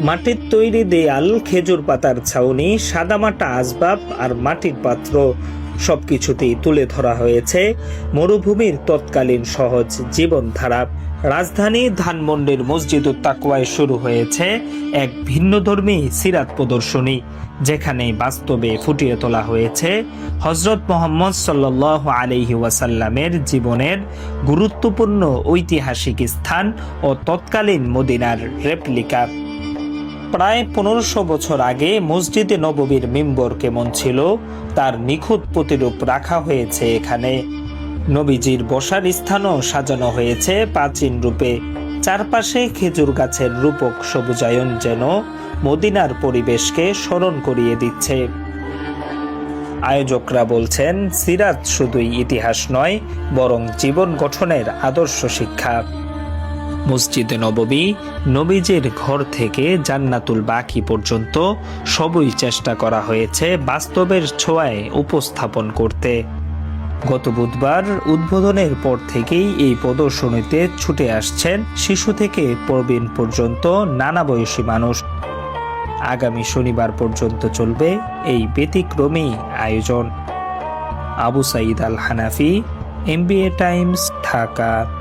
মাটির তৈরি দেয়াল, খেজুর পাতার ছাউনি, সাদামাটা আসবাব আর মাটির পাত্র সবকিছুতেই তুলে ধরা হয়েছে মরুভূমির তৎকালীন সহজ জীবনধারা। রাজধানী ধানমন্ডির মসজিদুত তাকওয়ায় শুরু হয়েছে এক ভিন্নধর্মী সিরাত প্রদর্শনী, যেখানে বাস্তবে ফুটিয়ে তোলা হয়েছে হযরত মুহাম্মদ সাল্লাল্লাহু আলাইহি ওয়াসাল্লামের জীবনের গুরুত্বপূর্ণ ঐতিহাসিক স্থান ও তৎকালীন মদিনার রেপ্লিকা। প্রায় 1500 বছর আগে মসজিদে নববীর মিম্বর কেমন ছিল তার নিখুঁত প্রতিরূপ রাখা হয়েছে এখানে। নবীজির বসার স্থানও সাজানো হয়েছে প্রাচীন রূপে। চারপাশে খেজুর গাছের রূপক সবুজায়ন যেন মদিনার পরিবেশকে স্মরণ করিয়ে দিচ্ছে। আয়োজকরা বলছেন, সিরাত শুধুই ইতিহাস নয়, বরং জীবন গঠনের আদর্শ শিক্ষা। মসজিদে নববী, নবীজির ঘর থেকে জান্নাতুল বাকি পর্যন্ত সবই চেষ্টা করা হয়েছে বাস্তবের ছোঁয়ায় উপস্থাপন করতে। গত বুধবার উদ্বোধনের পর থেকেই এই প্রদর্শনীতে ছুটে আসছেন শিশু থেকে প্রবীণ পর্যন্ত নানা বয়সী মানুষ। আগামী শনিবার পর্যন্ত চলবে এই ব্যতিক্রমী আয়োজন। আবু সাঈদ আল হানাফি, MBA টাইমস, ঢাকা।